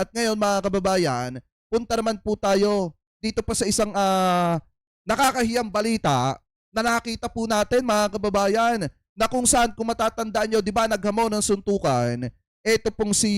At ngayon mga kababayan, punta naman po tayo dito pa sa isang nakakahiyang balita na nakita po natin mga kababayan na kung saan kung matatandaan nyo, di ba naghamon ng suntukan, ito pong si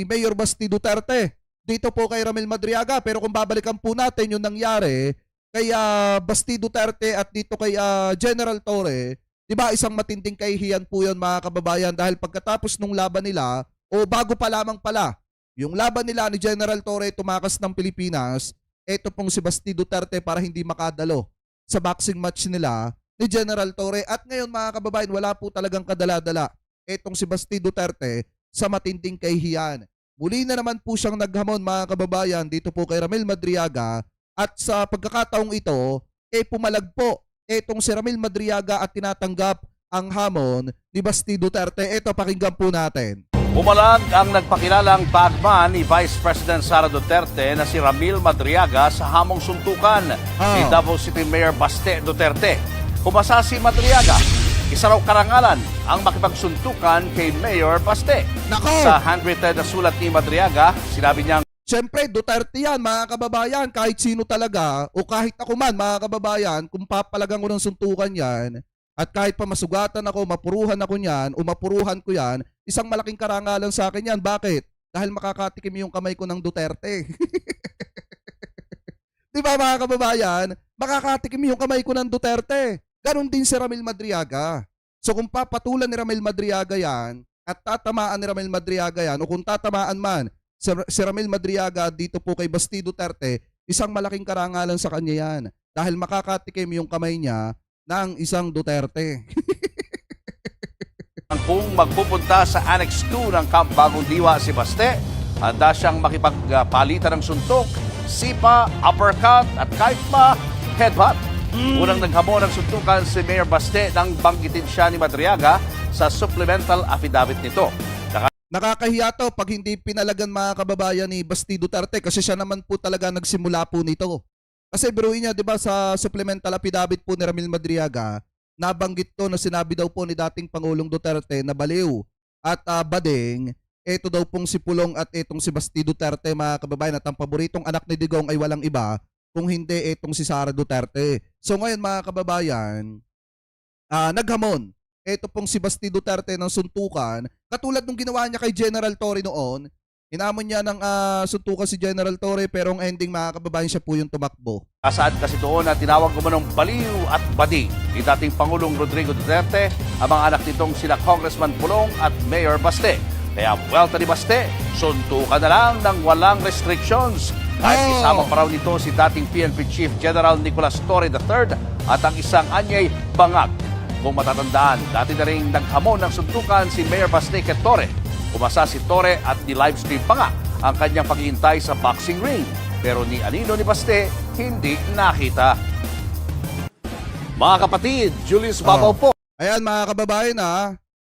Mayor Basti Duterte dito po kay Ramil Madriaga. Pero kung babalikan po natin yung nangyari kay Basti Duterte at dito kay General Torre, di ba isang matinding kahihiyan po yun mga kababayan, dahil pagkatapos nung laban nila o bago pa lamang pala yung laban nila ni General Torre tumakas ng Pilipinas, ito pong si Basti Duterte para hindi makadalo sa boxing match nila ni General Torre. At ngayon mga kababayan, wala po talagang kadala-dala itong si Basti Duterte sa matinding kahihiyan. Muli na naman po siyang naghamon mga kababayan dito po kay Ramil Madriaga, at sa pagkakataong ito, pumalag po itong si Ramil Madriaga at tinatanggap ang hamon ni Basti Duterte. Ito, pakinggan po natin. Pumalag ang nagpakilalang bagman ni Vice President Sara Duterte na si Ramil Madriaga sa hamong suntukan ni Davao City Mayor Baste Duterte. Pumasa si Madriaga, isa raw karangalan ang makipagsuntukan kay Mayor Baste. Nako! Sa handwritten na sulat ni Madriaga, sinabi niyang Siyempre, Duterte yan mga kababayan, kahit sino talaga o kahit ako man mga kababayan, kung papalagan ko ng suntukan yan, at kahit pa masugatan ako, mapuruhan ako niyan o mapuruhan ko yan, isang malaking karangalan sa akin yan. Bakit? Dahil makakatikim yung kamay ko ng Duterte. Di ba mga kababayan? Makakatikim yung kamay ko ng Duterte. Ganon din si Ramil Madriaga. So kung papatulan ni Ramil Madriaga yan at tatamaan ni Ramil Madriaga yan, o kung tatamaan man si Ramil Madriaga dito po kay Basti Duterte, isang malaking karangalan sa kanya yan. Dahil makakatikim yung kamay niya ng isang Duterte. kung magpupunta sa Annex 2 ng Camp Bagong Diwa si Baste, handa siyang makipagpalitan ng suntok, sipa, uppercut at kahit pa headbutt. Unang naghamon ng suntukan si Mayor Baste nang banggitin siya ni Madriaga sa supplemental affidavit nito. Nakakahiya to pag hindi pinalagan mga kababayan ni Basti Duterte, kasi siya naman po talaga nagsimula po nito. Kasi biruin niya, di ba, sa supplemental affidavit po ni Ramil Madriaga, nabanggit to na sinabi daw po ni dating Pangulong Duterte na baliw at bading, ito daw pong si Pulong at itong si Basti Duterte mga kababayan, at ang paboritong anak ni Digong ay walang iba kung hindi itong si Sara Duterte. So ngayon mga kababayan, naghamon ito pong si Basti Duterte ng suntukan, katulad nung ginawa niya kay General Torre noon. Inamon niya ng suntukan si General Torre, pero ang ending mga kababayan, siya po yung tumakbo. Kasaad kasi doon na tinawag umanong baliw at bading ni dating Pangulong Rodrigo Duterte ang mga anak nitong sila Congressman Pulong at Mayor Baste. Kaya buwelta ni Baste, suntukan na lang ng walang restrictions. Kahit isama pa raw nito si dating PNP Chief General Nicolas Torre III at ang isang anyay bangag. Kung matatandaan, dati na rin naghamon ng suntukan si Mayor Baste kay Torre. Umasa si Torre at ni-livestream pa nga ang kanyang paghihintay sa boxing ring. Pero ni anino ni Baste, hindi nakita. Mga kapatid, Julius Babaw po. Ayan mga kababayan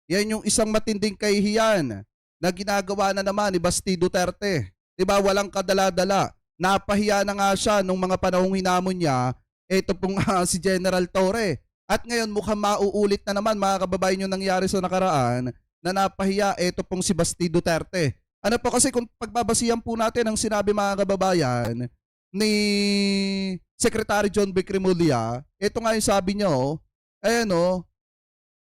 yan yung isang matinding kahihiyan na ginagawa na naman ni Basti Duterte. Diba, walang kadala-dala. Napahiya na nga siya nung mga panahong hinamon niya, ito pong si General Torre. At ngayon mukhang mauulit na naman mga kababayan yung nangyari sa nakaraan, na napahiya ito pong si Basti Duterte. Ano po kasi, kung pagbabasihan po natin ang sinabi mga kababayan ni Secretary John B. Cremulya, ito nga yung sabi niya, ayan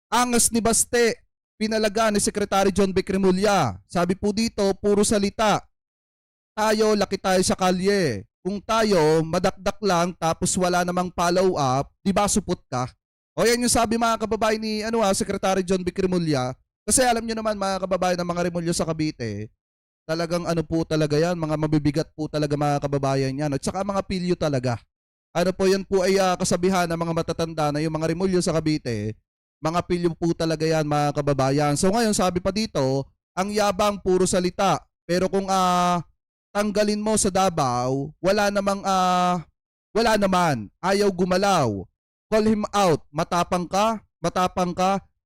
angas ni Baste, pinalaga ni Secretary John B. Cremulya. Sabi po dito, puro salita. Tayo, laki tayo sa kalye. Kung tayo, madakdak lang tapos wala namang follow up, di ba supot ka? O yan yung sabi mga kababayan ni Secretary John B. Cremulya. Kasi alam nyo naman mga kababayan ng mga Remulyo sa Cavite, talagang ano po talaga yan, mga mabibigat po talaga mga kababayan yan. At saka mga pilyo talaga. Ano po yan po ay kasabihan ng mga matatanda na yung mga Remulyo sa Cavite, mga pilyo po talaga yan mga kababayan. So ngayon sabi pa dito, ang yabang puro salita. Pero kung tanggalin mo sa Davao, wala naman, ayaw gumalaw. Call him out, matapang ka,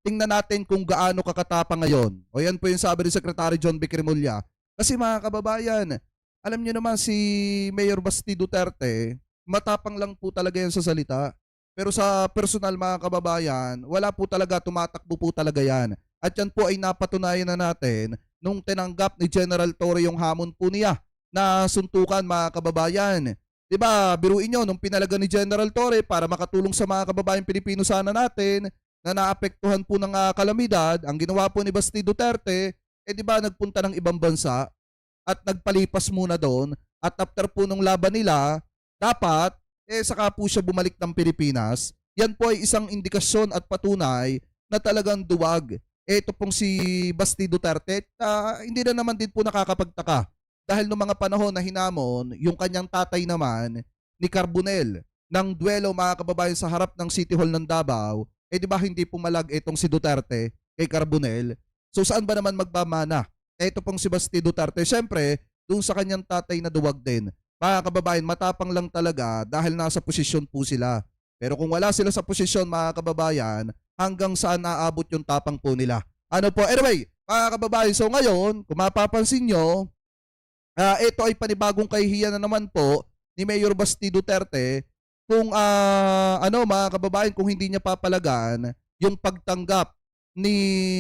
tingnan natin kung gaano kakatapang ngayon. O yan po yung sabi ni Secretary John B. Cremulya. Kasi mga kababayan, alam niyo naman si Mayor Basti Duterte, matapang lang po talaga yan sa salita. Pero sa personal mga kababayan, wala po talaga, tumatakbo po talaga yan. At yan po ay napatunayan na natin nung tinanggap ni General Torre yung hamon po niya na suntukan mga kababayan. 'Di ba? Biruin nyo, nung pinalaga ni General Torre para makatulong sa mga kababayan Pilipino sana natin na naapektuhan po ng kalamidad, ang ginawa po ni Basti Duterte, eh 'di ba nagpunta ng ibang bansa at nagpalipas muna doon at after po nung laban nila, dapat saka po siya bumalik ng Pilipinas. Yan po ay isang indikasyon at patunay na talagang duwag. Ito pong si Basti Duterte, hindi na naman din po nakakapagtaka dahil noong mga panahon na hinamon, yung kanyang tatay naman ni Carbonel ng duelo mga kababayan sa harap ng City Hall ng Davao, di ba hindi pumalag itong si Duterte kay Carbonel? So saan ba naman magpamana? Ito pong si Basti Duterte, syempre, doon sa kanyang tatay na duwag din. Mga kababayan, matapang lang talaga dahil nasa posisyon po sila. Pero kung wala sila sa posisyon, mga kababayan, hanggang saan naabot yung tapang po nila. Ano po? Anyway, mga kababayan, so ngayon, kung mapapansin nyo, ito ay panibagong kahihiyan na naman po ni Mayor Basti Duterte kung mga kababayan, kung hindi niya papalagan yung pagtanggap ni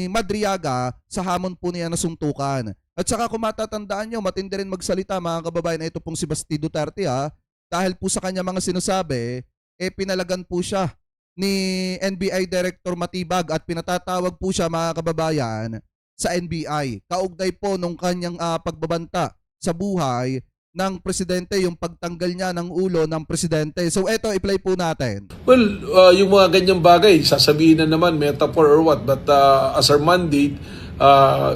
Madriaga sa hamon po niya na suntukan. At saka kung matatandaan nyo, matindi rin magsalita mga kababayan, ito pong si Basti Duterte dahil po sa kanya mga sinasabi, pinalagan po siya ni NBI Director Matibag at pinatatawag po siya mga kababayan sa NBI. Kaugnay po nung kanyang pagbabanta sa buhay ng presidente, yung pagtanggal niya ng ulo ng presidente. So eto, i-play po natin. Well, yung mga ganyang bagay, sasabihin na naman metaphor or what, but as our mandate,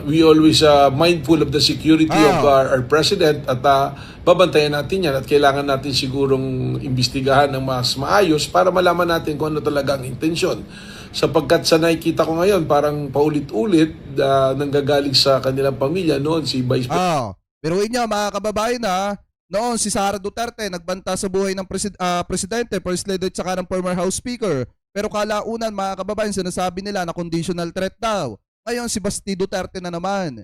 we always mindful of the security of our president at babantayan natin yan at kailangan natin sigurong imbestigahan ng mas maayos para malaman natin kung ano talaga ang intensyon. Sapagkat sa nakikita ko ngayon, parang paulit-ulit nanggagaling sa kanilang pamilya noon si Vice President. Biruin niyo mga kababayan noon si Sara Duterte nagbanta sa buhay ng presidente, first lady at saka ng former House Speaker. Pero kalaunan mga kababayan, sinasabi nila na conditional threat daw. Ngayon si Basti Duterte na naman.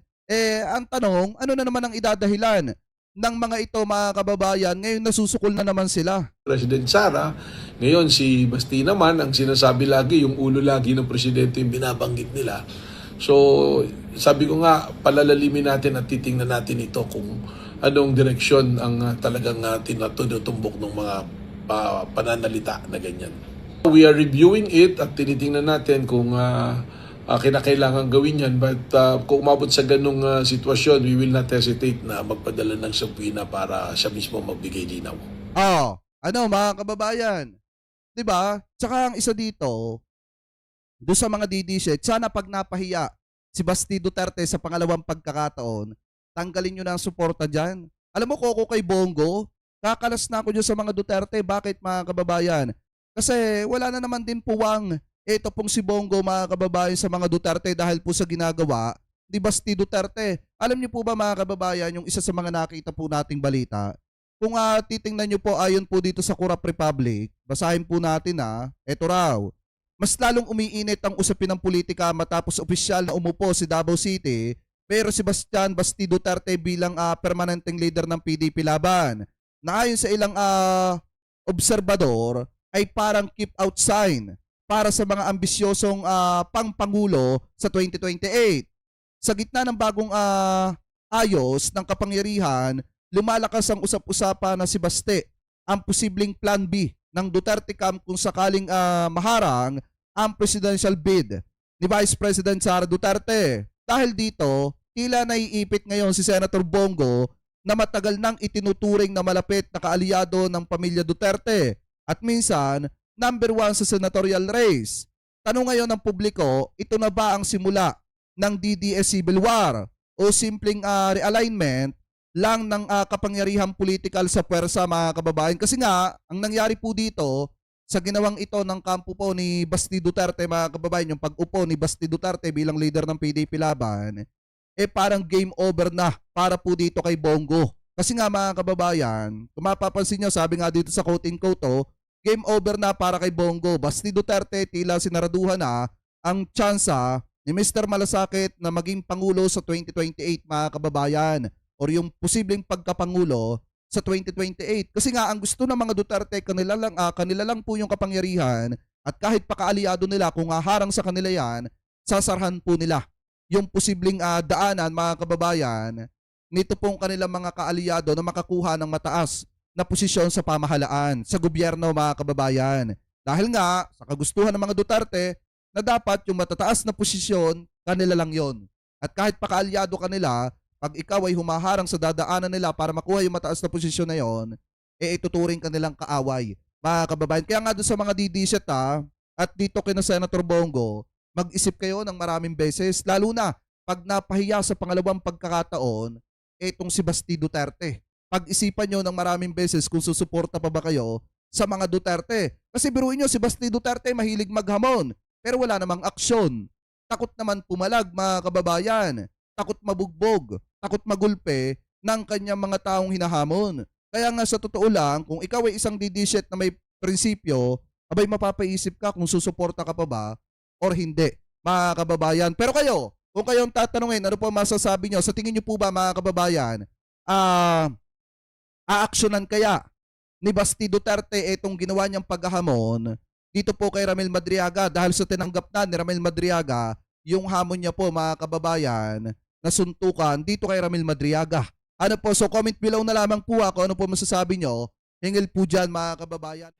Ang tanong, ano na naman ang idadahilan ng mga ito mga kababayan? Ngayon nasusukol na naman sila. President Sara, ngayon si Basti naman, ang sinasabi lagi, yung ulo lagi ng presidente yung binabanggit nila. So, sabi ko nga, palalalimin natin at titingnan natin ito kung anong direksyon ang talagang tinutumbok ng mga pananalita na ganyan. We are reviewing it at tinitingnan natin kung kinakailangan gawin yan. But kung umabot sa ganong sitwasyon, we will not hesitate na magpadala ng subpoena para siya mismo magbigay linaw. Mga kababayan, 'di ba? Tsaka ang isa dito, doon sa mga DD-shit, sana pag napahiya si Basti Duterte sa pangalawang pagkakataon, tanggalin nyo na ang suporta dyan. Alam mo, Koko kay Bongo, kakalas na ako dyan sa mga Duterte. Bakit mga kababayan? Kasi wala na naman din puwang ito pong si Bongo mga kababayan sa mga Duterte dahil po sa ginagawa ni Basti Duterte. Alam niyo po ba mga kababayan, yung isa sa mga nakita po nating balita, kung titingnan nyo po ayon po dito sa Kurap Republic, basahin po natin ito raw. Mas lalong umiinit ang usapin ng politika matapos opisyal na umupo si Davao City pero si Basti Duterte bilang permanenteng leader ng PDP laban na ayon sa ilang obserbador ay parang keep out sign para sa mga ambisyosong pangpangulo sa 2028. Sa gitna ng bagong ayos ng kapangyarihan, lumalakas ang usap-usapan na si Basti ang posibleng plan B ng Duterte camp kung sakaling maharang ang presidential bid ni Vice President Sara Duterte. Dahil dito, tila naiipit ngayon si Senator Bongo na matagal nang itinuturing na malapit na kaalyado ng pamilya Duterte at minsan, number 1 sa senatorial race. Tanong ngayon ng publiko, ito na ba ang simula ng DDS Civil War o simpleng realignment lang ng kapangyarihang politikal sa puwersa mga kababayan? Kasi nga, ang nangyari po dito sa ginawang ito ng kampo po ni Basti Duterte mga kababayan, yung pag-upo ni Basti Duterte bilang leader ng PDP laban, parang game over na para po dito kay Bongo. Kasi nga mga kababayan, kung mapapansin nyo, sabi nga dito sa quote-in-quote, game over na para kay Bongo. Basti Duterte tila sinaraduhan na ang tsansa ni Mr. Malasakit na maging pangulo sa 2028 mga kababayan, or yung posibleng pagkapangulo sa 2028. Kasi nga ang gusto ng mga Duterte, kanila lang po yung kapangyarihan at kahit pakaalyado nila kung haharang sa kanila yan, sasarhan po nila yung posibleng daanan, mga kababayan, nito pong kanilang mga kaalyado na makakuha ng mataas na posisyon sa pamahalaan, sa gobyerno, mga kababayan. Dahil nga, sa kagustuhan ng mga Duterte, na dapat yung matataas na posisyon, kanila lang yon. At kahit pakaalyado kanila, pag ikaw ay humaharang sa dadaanan nila para makuha yung mataas na posisyon na yon, ituturing kanilang kaaway, mga kababayan. Kaya nga doon sa mga didiset at dito kina Senator Bongo, mag-isip kayo ng maraming beses, lalo na pag napahiya sa pangalawang pagkakataon, itong si Basti Duterte. Pag-isipan nyo ng maraming beses kung susuporta pa ba kayo sa mga Duterte. Kasi biruin nyo, si Basti Duterte mahilig maghamon, pero wala namang aksyon. Takot naman pumalag, mga kababayan. Takot mabugbog, takot magulpe ng kanyang mga taong hinahamon. Kaya nga sa totoo lang, kung ikaw ay isang didiset na may prinsipyo, abay mapapaisip ka kung susuporta ka pa ba or hindi, mga kababayan. Pero kayo, kung kayong tatanungin, ano po masasabi nyo? Sa tingin nyo po ba, mga kababayan, aaksyonan kaya ni Basti Duterte itong ginawa niyang paghahamon dito po kay Ramil Madriaga dahil sa tinanggap na ni Ramil Madriaga yung hamon niya po, mga kababayan, na suntukan dito kay Ramil Madriaga. Ano po, so comment below na lamang po ako, ano po masasabi nyo? Hingil po dyan, mga kababayan.